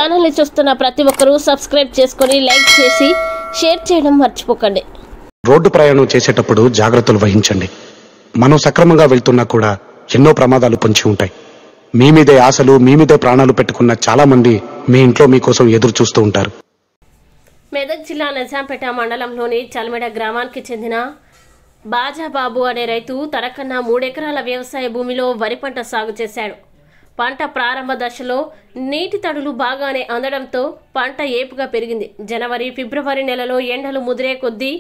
Channel ని చూస్తున్న ప్రతి ఒక్కరూ సబ్స్క్రైబ్ చేసుకొని లైక్ చేసి షేర్ చేయడం మర్చిపోకండి. రోడ్డు ప్రయాణం చేసేటప్పుడు జాగ్రత్తలు వహించండి. మనం సక్రమంగా వెళ్తున్నా కూడా ఎన్నో ప్రమాదాలు పొంచి ఉంటాయి. మీ మీదే ఆశలు, మీ మీదే ప్రాణాలు పెట్టుకున్న చాలా మంది మీ ఇంట్లో మీకోసం ఎదురు చూస్తూ ఉంటారు. మెదక్ జిల్లా నిజాంపేట మండలంలోని చల్మెడ గ్రామానికి చెందిన బాజాబాబు అనే రైతు తనకన్నా 3 ఎకరాల వ్యవసాయ భూమిలో వరి పంట సాగు చేశాడు. పంట ప్రారంభ దశలో నీటి తడులు బాగానే అందడంతో పంట ఏపుగా పెరిగింది. జనవరి, ఫిబ్రవరి నెలలో ఎండలు ముదిరే కొద్దీ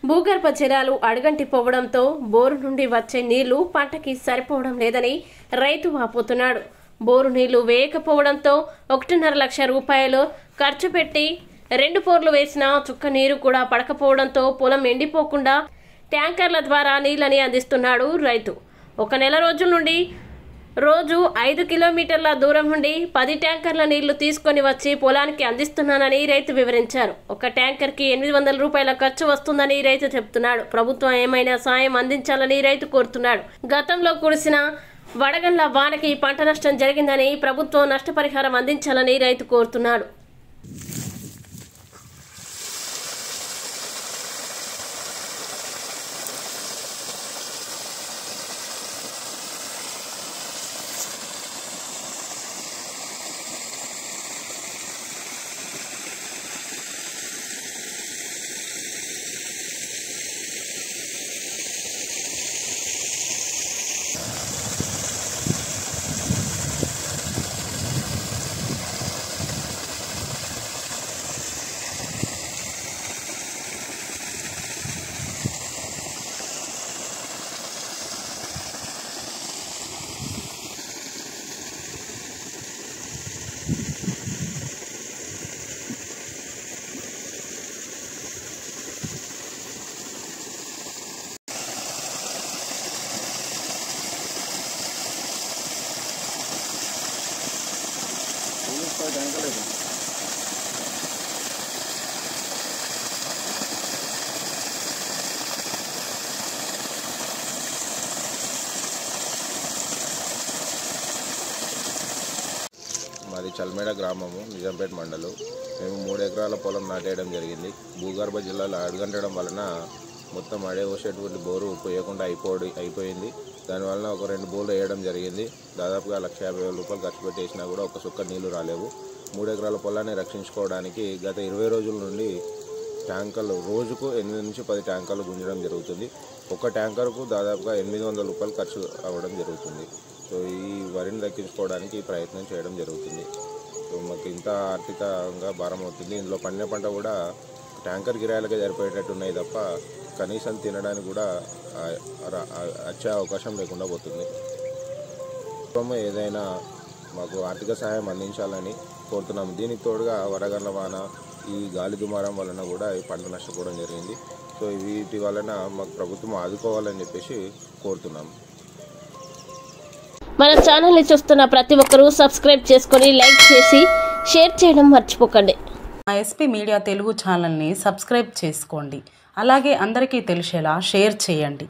భూగర్భ జలాలు అడుగంటిపోవడంతో బోరు నుండి వచ్చే నీళ్లు పంటకి సరిపోవడం లేదని రైతు వాపోతున్నాడు. బోరు నీళ్లు వేయకపోవడంతో 1.5 లక్షల రూపాయలు ఖర్చు పెట్టి 2 బోర్లు వేసినా చుక్క నీరు కూడా పడకపోవడంతో పొలం ఎండిపోకుండా ట్యాంకర్ల ద్వారా నీళ్ళని అందిస్తున్నాడు రైతు. 1 నెల రోజుల నుండి రోజు 5 కిలోమీటర్ల దూరం నుండి 10 ట్యాంకర్ల నీళ్లు తీసుకొని వచ్చి పొలానికి అందిస్తున్నానని రైతు వివరించారు. ఒక ట్యాంకర్కి 800 రూపాయల ఖర్చు వస్తుందని రైతు చెప్తున్నాడు. ప్రభుత్వం ఏమైనా సాయం అందించాలని రైతు కోరుతున్నాడు. గతంలో కురిసిన వడగండ్ల వానకి పంట నష్టం జరిగిందని ప్రభుత్వం నష్టపరిహారం అందించాలని రైతు కోరుతున్నాడు. మాది చల్మెడ గ్రామము, నిజాంపేట మండలం. మేము 3 ఎకరాల పొలం నాటేయడం జరిగింది. భూగర్భ జిల్లాలో అడుగంటడం వలన మొత్తం అడే వచ్చేటువంటి బోరు పోయకుండా అయిపోయింది. దానివల్ల ఒక 2 బోర్లు వేయడం జరిగింది. దాదాపుగా 1,50,000 రూపాయలు ఖర్చు పెట్టేసినా కూడా ఒక సుక్క నీళ్లు రాలేవు. 3 ఎకరాల పొలాన్ని రక్షించుకోవడానికి గత 20 రోజుల నుండి ట్యాంకర్లు రోజుకు 8 నుంచి 10 ట్యాంకర్లు గుంజడం జరుగుతుంది. ఒక ట్యాంకర్కు దాదాపుగా 800 రూపాయలు ఖర్చు అవ్వడం జరుగుతుంది. సో ఈ వరిని దక్కించుకోవడానికి ప్రయత్నం చేయడం జరుగుతుంది. సో మాకు ఇంత ఆర్థికంగా భారం అవుతుంది. ఇందులో పండిన పంట కూడా ట్యాంకర్ కిరాయిలకే సరిపోయేటట్టు ఉన్నాయి తప్ప కనీసం తినడానికి కూడా వచ్చే అవకాశం లేకుండా పోతుంది. ఏదైనా మాకు ఆర్థిక సహాయం అందించాలని కోరుతున్నాము. దీనికి తోడుగా వడగండ్ల వాన, ఈ గాలి దుమారం వలన కూడా ఈ పంట నష్టపోవడం జరిగింది. సో వీటి వలన మాకు ప్రభుత్వం ఆదుకోవాలని చెప్పేసి కోరుతున్నాము. మన ఛానల్ ని చూస్తున్న ప్రతి ఒక్కరూ సబ్స్క్రైబ్ చేసుకొని లైక్ చేసి షేర్ చేయడం మర్చిపోకండి. మా ఎస్పీ మీడియా తెలుగు ఛానల్ని సబ్స్క్రైబ్ చేసుకోండి. అలాగే అందరికీ తెలిసేలా షేర్ చేయండి.